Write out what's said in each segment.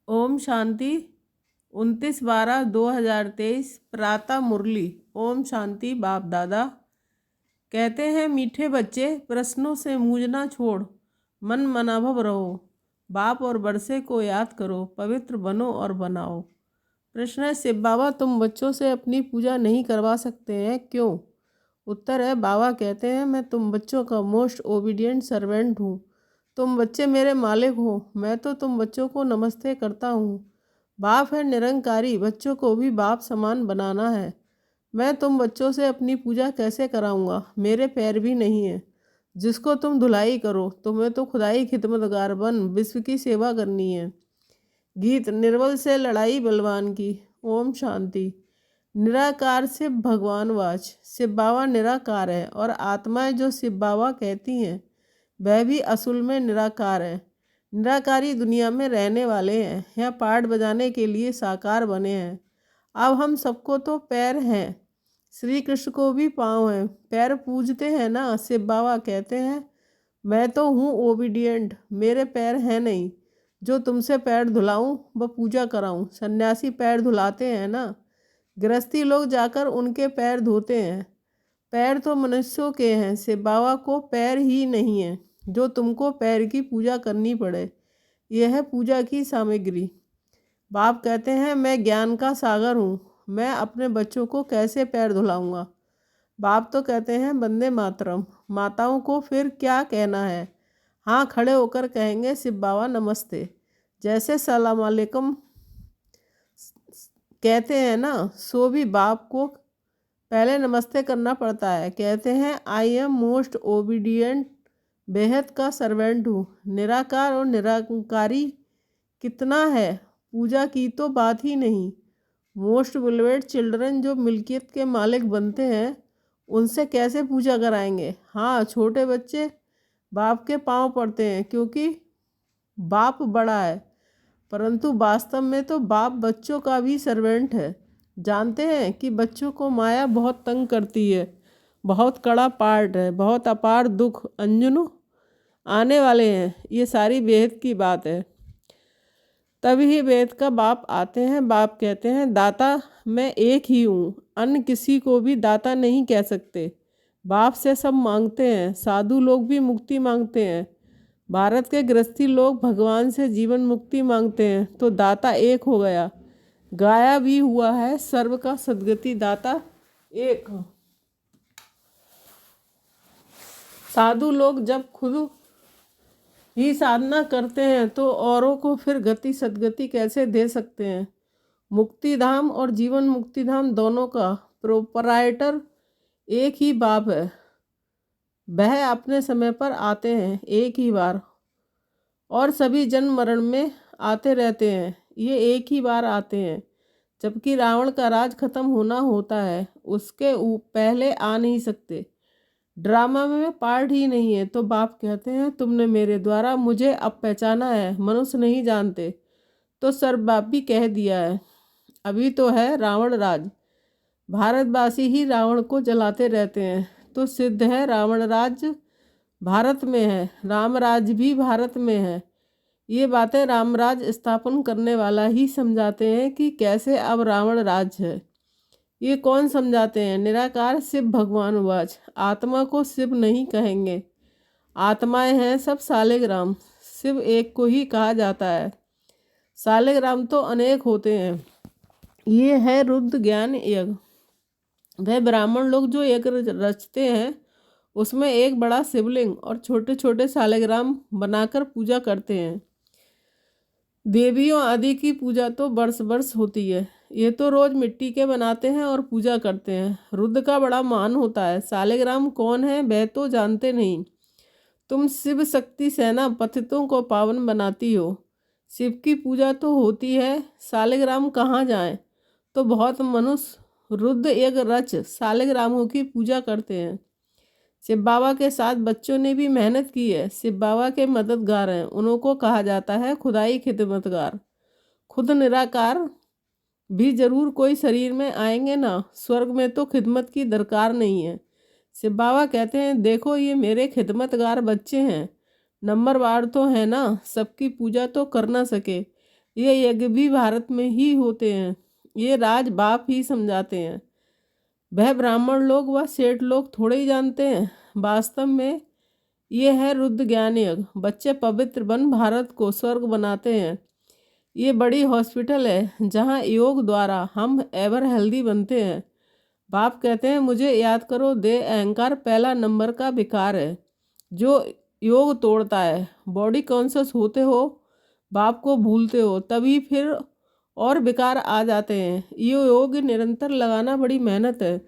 ओम शांति। 29/12/2023 प्रातः मुरली। ओम शांति। बाप दादा कहते हैं, मीठे बच्चे, प्रश्नों से मूंझना छोड़ मन मनाभव रहो। बाप और बरसे को याद करो, पवित्र बनो और बनाओ। प्रश्न है, शिव बाबा तुम बच्चों से अपनी पूजा नहीं करवा सकते हैं, क्यों? उत्तर है, बाबा कहते हैं, मैं तुम बच्चों का मोस्ट ओबीडियंट सर्वेंट हूँ। तुम बच्चे मेरे मालिक हो, मैं तो तुम बच्चों को नमस्ते करता हूँ। बाप है निरंकारी, बच्चों को भी बाप समान बनाना है। मैं तुम बच्चों से अपनी पूजा कैसे कराऊंगा? मेरे पैर भी नहीं है जिसको तुम धुलाई करो। तुम्हें तो खुदाई खिदमतगार बन विश्व की सेवा करनी है। गीत। निर्बल से लड़ाई बलवान की। ओम शांति। निराकार शिव भगवान वाच। शिव बाबा निराकार है और आत्माएं जो शिव बाबा कहती हैं वह भी असल में निराकार है। निराकारी दुनिया में रहने वाले हैं या पाठ बजाने के लिए साकार बने हैं। अब हम सबको तो पैर हैं, श्री कृष्ण को भी पाँव हैं, पैर पूजते हैं ना। शिव बाबा कहते हैं, मैं तो हूँ ओबीडियंट, मेरे पैर हैं नहीं जो तुमसे पैर धुलाऊं व पूजा कराऊं। सन्यासी पैर धुलाते हैं ना, गृहस्थी लोग जाकर उनके पैर धोते हैं। पैर तो मनुष्यों के हैं, शिव बाबा को पैर ही नहीं है जो तुमको पैर की पूजा करनी पड़े। यह है पूजा की सामग्री। बाप कहते हैं, मैं ज्ञान का सागर हूँ, मैं अपने बच्चों को कैसे पैर धुलाऊंगा? बाप तो कहते हैं, वंदे मातरम। माताओं को फिर क्या कहना है? हाँ, खड़े होकर कहेंगे, शिव बाबा नमस्ते। जैसे सलाम अलैकुम कहते हैं ना, सो भी बाप को पहले नमस्ते करना पड़ता है। कहते हैं, आई एम मोस्ट ओबीडियंट, बेहद का सर्वेंट हूँ। निराकार और निराकारी कितना है, पूजा की तो बात ही नहीं। मोस्ट बिलवेड चिल्ड्रन जो मिल्कियत के मालिक बनते हैं, उनसे कैसे पूजा कराएंगे? हाँ, छोटे बच्चे बाप के पांव पड़ते हैं क्योंकि बाप बड़ा है, परंतु वास्तव में तो बाप बच्चों का भी सर्वेंट है। जानते हैं कि बच्चों को माया बहुत तंग करती है, बहुत कड़ा पार्ट है, बहुत अपार दुख अंजुनु आने वाले हैं। ये सारी बेहद की बात है। तभी वेद का बाप आते हैं। बाप कहते हैं, दाता मैं एक ही हूँ, अन्य किसी को भी दाता नहीं कह सकते। बाप से सब मांगते हैं, साधु लोग भी मुक्ति मांगते हैं, भारत के गृहस्थी लोग भगवान से जीवन मुक्ति मांगते हैं, तो दाता एक हो गया। गाया भी हुआ है, सर्व का सद्गति दाता एक। साधु लोग जब खुद ही साधना करते हैं तो औरों को फिर गति सद्गति कैसे दे सकते हैं? मुक्ति धाम और जीवन मुक्ति धाम दोनों का प्रोपराइटर एक ही बाप है। वह अपने समय पर आते हैं एक ही बार और सभी जन्म मरण में आते रहते हैं। ये एक ही बार आते हैं, जबकि रावण का राज खत्म होना होता है, उसके पहले आ नहीं सकते। ड्रामा में पार्ट ही नहीं है। तो बाप कहते हैं, तुमने मेरे द्वारा मुझे अब पहचाना है, मनुष्य नहीं जानते तो सर्वव्यापी कह दिया है। अभी तो है रावण राज, भारतवासी ही रावण को जलाते रहते हैं, तो सिद्ध है रावण राज भारत में है, रामराज भी भारत में है। ये बातें रामराज स्थापन करने वाला ही समझाते हैं कि कैसे अब रावण राज है। ये कौन समझाते हैं? निराकार शिव भगवान वाच। आत्मा को शिव नहीं कहेंगे, आत्माएं हैं सब सालिग्राम, शिव एक को ही कहा जाता है। सालिग्राम तो अनेक होते हैं। ये है रुद्र ज्ञान यज्ञ। वह ब्राह्मण लोग जो यज्ञ रचते हैं, उसमें एक बड़ा शिवलिंग और छोटे छोटे सालिग्राम बनाकर पूजा करते हैं। देवियों आदि की पूजा तो वर्ष वर्ष होती है, ये तो रोज मिट्टी के बनाते हैं और पूजा करते हैं। रुद्र का बड़ा मान होता है। सालिग्राम कौन है वह तो जानते नहीं। तुम शिव शक्ति सेना पतितों को पावन बनाती हो, शिव की पूजा तो होती है, सालिग्राम कहाँ जाएं? तो बहुत मनुष्य रुद्र यज्ञ रच सालिग्रामों की पूजा करते हैं। शिव बाबा के साथ बच्चों ने भी मेहनत की है, शिव बाबा के मददगार हैं, उनको कहा जाता है खुदाई खिदमतगार। खुद निराकार भी जरूर कोई शरीर में आएंगे ना, स्वर्ग में तो खिदमत की दरकार नहीं है। शिव बाबा कहते हैं, देखो ये मेरे खिदमतगार बच्चे हैं, नंबरवार तो है ना, सबकी पूजा तो कर ना सके, ये यज्ञ भी भारत में ही होते हैं। ये राज बाप ही समझाते हैं। वह ब्राह्मण लोग व सेठ लोग थोड़े ही जानते हैं। वास्तव में ये है रुद्र ज्ञान यज्ञ। बच्चे पवित्र बन भारत को स्वर्ग बनाते हैं। ये बड़ी हॉस्पिटल है जहाँ योग द्वारा हम एवर हेल्दी बनते हैं। बाप कहते हैं मुझे याद करो, दे अहंकार पहला नंबर का विकार है जो योग तोड़ता है। बॉडी कॉन्शियस होते हो, बाप को भूलते हो, तभी फिर और विकार आ जाते हैं। ये योग निरंतर लगाना बड़ी मेहनत है।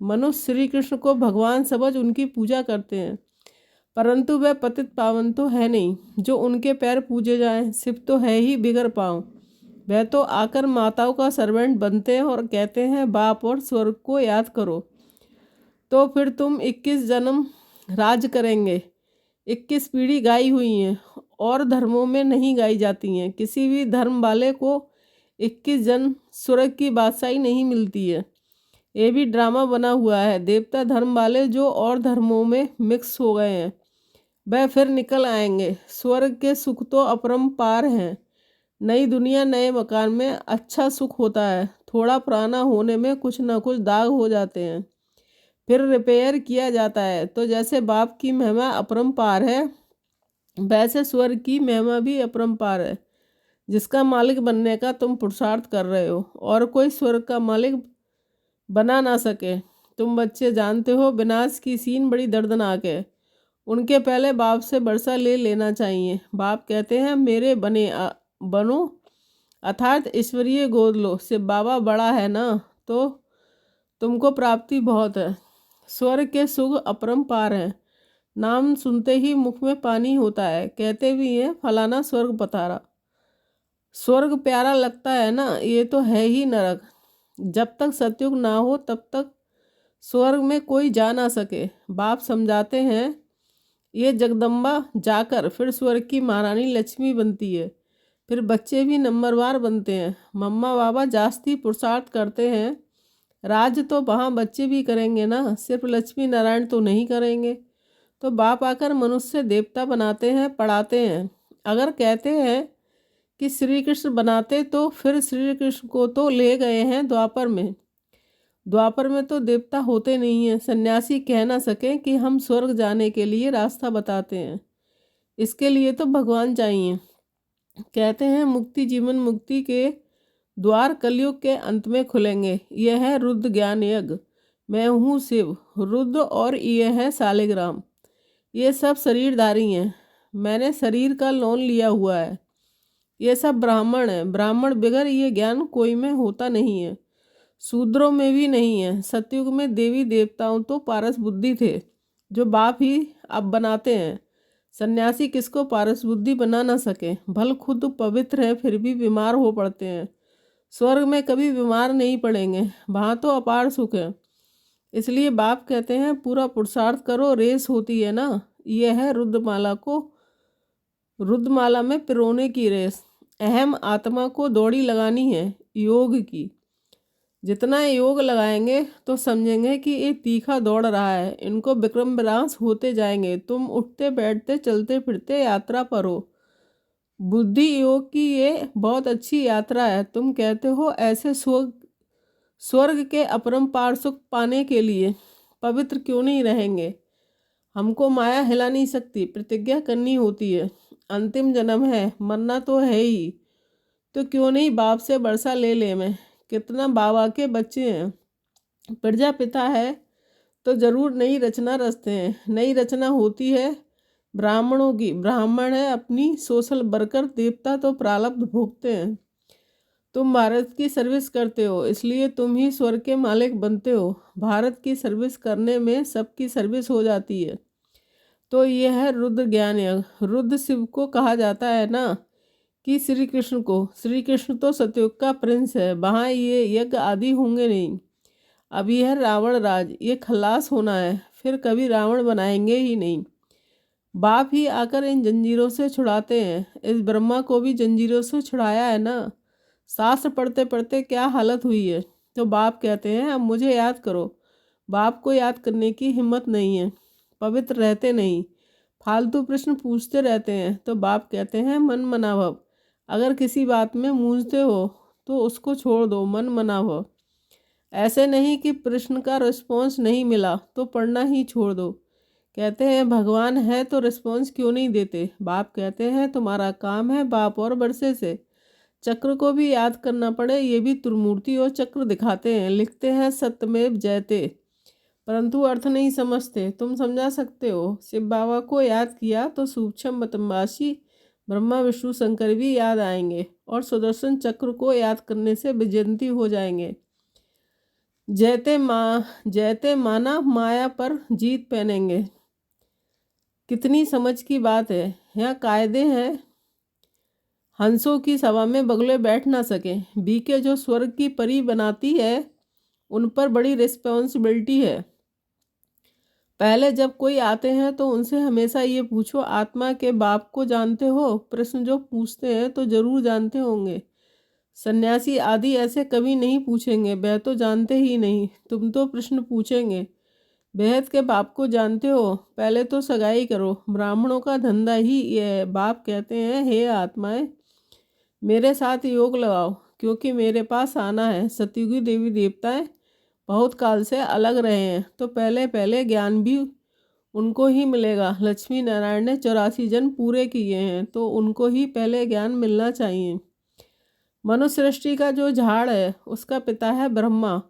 मनुष्य श्री कृष्ण को भगवान समझ उनकी पूजा करते हैं, परंतु वह पतित पावन तो है नहीं जो उनके पैर पूजे जाएं। शिव तो है ही बिगर पाँव। वह तो आकर माताओं का सर्वेंट बनते हैं और कहते हैं बाप और स्वर्ग को याद करो, तो फिर तुम 21 जन्म राज करेंगे। 21 पीढ़ी गाई हुई हैं और धर्मों में नहीं गाई जाती हैं। किसी भी धर्म वाले को 21 जन्म स्वर्ग की बादशाही नहीं मिलती है। ये भी ड्रामा बना हुआ है। देवता धर्म वाले जो और धर्मों में मिक्स हो गए हैं वह फिर निकल आएंगे। स्वर्ग के सुख तो अपरंपार हैं। नई दुनिया नए मकान में अच्छा सुख होता है। थोड़ा पुराना होने में कुछ ना कुछ दाग हो जाते हैं, फिर रिपेयर किया जाता है। तो जैसे बाप की महिमा अपरंपार है, वैसे स्वर्ग की महिमा भी अपरंपार है, जिसका मालिक बनने का तुम पुरुषार्थ कर रहे हो और कोई स्वर्ग का मालिक बना ना सके। तुम बच्चे जानते हो विनाश की सीन बड़ी दर्दनाक है। उनके पहले बाप से बरसा ले लेना चाहिए। बाप कहते हैं मेरे बनो अर्थात ईश्वरीय गोद लो। शिव बाबा बड़ा है ना, तो तुमको प्राप्ति बहुत है। स्वर्ग के सुख अपरंपार हैं। नाम सुनते ही मुख में पानी होता है। कहते भी हैं फलाना स्वर्ग पधारा। स्वर्ग प्यारा लगता है ना, ये तो है ही नरक। जब तक सतयुग ना हो तब तक स्वर्ग में कोई जा ना सके। बाप समझाते हैं ये जगदम्बा जाकर फिर स्वर्ग की महारानी लक्ष्मी बनती है। फिर बच्चे भी नंबरवार बनते हैं। मम्मा बाबा जास्ती पुरुषार्थ करते हैं। राज तो वहाँ बच्चे भी करेंगे ना, सिर्फ लक्ष्मी नारायण तो नहीं करेंगे। तो बाप आकर मनुष्य देवता बनाते हैं, पढ़ाते हैं। अगर कहते हैं कि श्री कृष्ण बनाते तो फिर श्री कृष्ण को तो ले गए हैं द्वापर में। द्वापर में तो देवता होते नहीं हैं। सन्यासी कह ना सके कि हम स्वर्ग जाने के लिए रास्ता बताते हैं। इसके लिए तो भगवान चाहिए। कहते हैं मुक्ति जीवन मुक्ति के द्वार कलयुग के अंत में खुलेंगे। यह है रुद्र ज्ञान यज्ञ। मैं हूँ शिव रुद्र और ये है सालिग्राम। ये सब शरीरधारी हैं। मैंने शरीर का लोन लिया हुआ है। ये सब ब्राह्मण हैं। ब्राह्मण बगैर ये ज्ञान कोई में होता नहीं है, शूद्रों में भी नहीं है। सतयुग में देवी देवताओं तो पारस बुद्धि थे जो बाप ही अब बनाते हैं। सन्यासी किसको पारस बुद्धि बना ना सके। भल खुद पवित्र हैं फिर भी बीमार हो पड़ते हैं। स्वर्ग में कभी बीमार नहीं पड़ेंगे, वहाँ तो अपार सुख है। इसलिए बाप कहते हैं पूरा पुरुषार्थ करो, रेस होती है ना, यह है रुद्रमाला में पिरोने की रेस। अहम आत्मा को दौड़ी लगानी है योग की। जितना योग लगाएंगे तो समझेंगे कि ये तीखा दौड़ रहा है। इनको विक्रम विलास होते जाएंगे। तुम उठते बैठते चलते फिरते यात्रा पर हो। बुद्धि योग की ये बहुत अच्छी यात्रा है। तुम कहते हो ऐसे स्वर्ग के अपरंपार सुख पाने के लिए पवित्र क्यों नहीं रहेंगे। हमको माया हिला नहीं सकती, प्रतिज्ञा करनी होती है। अंतिम जन्म है, मरना तो है ही, तो क्यों नहीं बाप से बरसा ले ले। मैं कितना बाबा के बच्चे हैं। प्रजापिता है तो जरूर नई रचना रचते हैं। नई रचना होती है ब्राह्मणों की। ब्राह्मण है अपनी सोशल वर्कर, देवता तो प्रारब्ध भोगते हैं। तुम भारत की सर्विस करते हो, इसलिए तुम ही स्वर्ग के मालिक बनते हो। भारत की सर्विस करने में सबकी सर्विस हो जाती है। तो यह है रुद्र ज्ञान यज्ञ। रुद्र शिव को कहा जाता है ना कि श्री कृष्ण को। श्री कृष्ण तो सतयुग का प्रिंस है, वहाँ ये यज्ञ आदि होंगे नहीं। अब यह रावण राज, ये खल्लास होना है, फिर कभी रावण बनाएंगे ही नहीं। बाप ही आकर इन जंजीरों से छुड़ाते हैं। इस ब्रह्मा को भी जंजीरों से छुड़ाया है ना। शास्त्र पढ़ते पढ़ते क्या हालत हुई है। तो बाप कहते हैं अब मुझे याद करो। बाप को याद करने की हिम्मत नहीं है, पवित्र रहते नहीं, फालतू प्रश्न पूछते रहते हैं। तो बाप कहते हैं मन मना भव, अगर किसी बात में मूंझते हो तो उसको छोड़ दो, मन मना हो। ऐसे नहीं कि प्रश्न का रिस्पॉन्स नहीं मिला तो पढ़ना ही छोड़ दो। कहते हैं भगवान है तो रिस्पॉन्स क्यों नहीं देते। बाप कहते हैं तुम्हारा काम है बाप और बरसे से चक्र को भी याद करना पड़े, ये भी त्रिमूर्ति और चक्र दिखाते हैं। लिखते हैं सत्यमेव जयते, परंतु अर्थ नहीं समझते। तुम समझा सकते हो। शिव बाबा को याद किया तो सूक्ष्म मतंबासी ब्रह्मा विष्णु शंकर भी याद आएंगे और सुदर्शन चक्र को याद करने से विजयंती हो जाएंगे। जयते माना माया पर जीत पहनेंगे। कितनी समझ की बात है। यहाँ कायदे हैं। हंसों की सभा में बगुले बैठ ना सके। बीके जो स्वर्ग की परी बनाती है उन पर बड़ी रिस्पॉन्सिबिलिटी है। पहले जब कोई आते हैं तो उनसे हमेशा ये पूछो आत्मा के बाप को जानते हो। प्रश्न जो पूछते हैं तो जरूर जानते होंगे। सन्यासी आदि ऐसे कभी नहीं पूछेंगे, वह तो जानते ही नहीं। तुम तो प्रश्न पूछेंगे बेहद के बाप को जानते हो। पहले तो सगाई करो, ब्राह्मणों का धंधा ही ये है। बाप कहते हैं हे आत्माएं मेरे साथ योग लगाओ, क्योंकि मेरे पास आना है। सतयुगी देवी देवताएं बहुत काल से अलग रहे हैं तो पहले पहले ज्ञान भी उनको ही मिलेगा। लक्ष्मी नारायण ने 84 जन्म पूरे किए हैं तो उनको ही पहले ज्ञान मिलना चाहिए। मनुष्य सृष्टि का जो झाड़ है उसका पिता है ब्रह्मा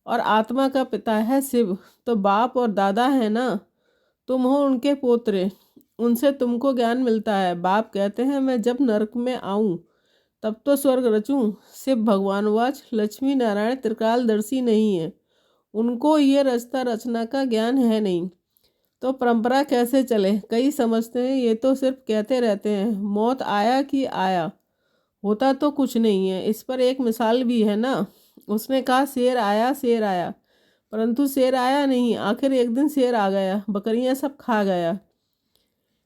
और आत्मा का पिता है शिव। तो बाप और दादा है ना, तुम हो उनके पोत्रे, उनसे तुमको ज्ञान मिलता है। बाप कहते हैं मैं जब नरक में आऊं तब तो स्वर्ग रचूं। शिव भगवान वाच लक्ष्मी नारायण त्रिकालदर्शी नहीं है, उनको ये रचता रचना का ज्ञान है नहीं, तो परंपरा कैसे चले। कई समझते हैं ये तो सिर्फ कहते रहते हैं। मौत आया कि आया, होता तो कुछ नहीं है। इस पर एक मिसाल भी है ना। उसने कहा शेर आया, परंतु शेर आया नहीं। आखिर एक दिन शेर आ गया, बकरियां सब खा गया।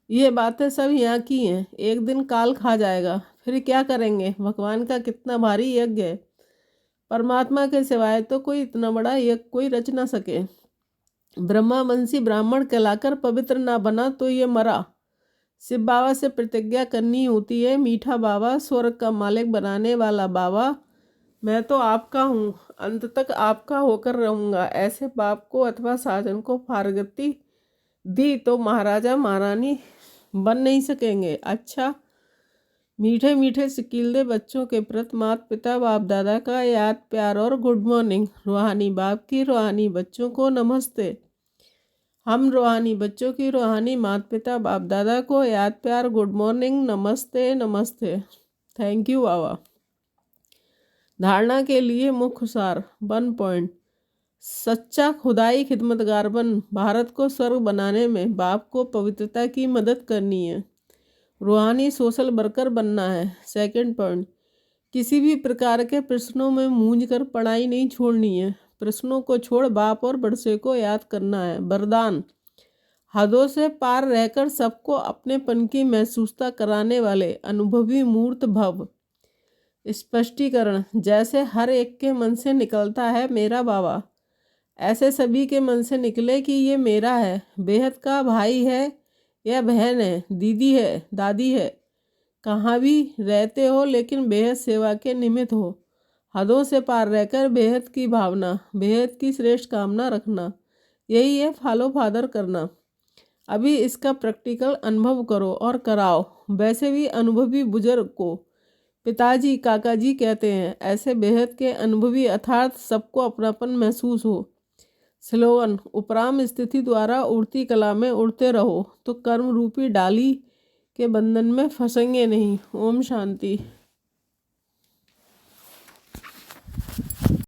ये बातें सब यहाँ की हैं। एक दिन काल खा जाएगा, फिर क्या करेंगे। भगवान का कितना भारी यज्ञ है। परमात्मा के सिवाय तो कोई इतना बड़ा यज्ञ कोई रच ना सके। ब्रह्मावंशी ब्राह्मण कहलाकर पवित्र ना बना तो ये मरा। शिव बाबा से प्रतिज्ञा करनी होती है। मीठा बाबा, स्वर्ग का मालिक बनाने वाला बाबा, मैं तो आपका हूँ, अंत तक आपका होकर रहूँगा। ऐसे बाप को अथवा साजन को फारगती दी तो महाराजा महारानी बन नहीं सकेंगे। अच्छा, मीठे मीठे सिकीलदे बच्चों के प्रति माता पिता बाप दादा का याद प्यार और गुड मॉर्निंग। रूहानी बाप की रूहानी बच्चों को नमस्ते। हम रूहानी बच्चों की रूहानी माता पिता बाप दादा को याद प्यार गुड मॉर्निंग, नमस्ते नमस्ते। थैंक यू बाबा। धारणा के लिए मुख्य सार 1 पॉइंट। सच्चा खुदाई खिदमतगार बन। भारत को स्वर्ग बनाने में बाप को पवित्रता की मदद करनी है। रूहानी सोशल वर्कर बनना है। 2 पॉइंट। किसी भी प्रकार के प्रश्नों में मूंझ कर पढ़ाई नहीं छोड़नी है। प्रश्नों को छोड़ बाप और बरसे को याद करना है। वरदान, हदों से पार रहकर सबको अपनेपन की महसूसता कराने वाले अनुभवी मूर्त भव। स्पष्टीकरण, जैसे हर एक के मन से निकलता है मेरा बाबा, ऐसे सभी के मन से निकले कि ये मेरा है। बेहद का भाई है या बहन है, दीदी है, दादी है, कहाँ भी रहते हो लेकिन बेहद सेवा के निमित्त हो। हदों से पार रहकर बेहद की भावना, बेहद की श्रेष्ठ कामना रखना, यही है फॉलो फादर करना। अभी इसका प्रैक्टिकल अनुभव करो और कराओ। वैसे भी अनुभवी बुजुर्ग को पिताजी काका जी कहते हैं। ऐसे बेहद के अनुभवी अर्थात सबको अपनापन महसूस हो। स्लोगन, उपराम स्थिति द्वारा उड़ती कला में उड़ते रहो तो कर्म रूपी डाली के बंधन में फंसेंगे नहीं। ओम शांति।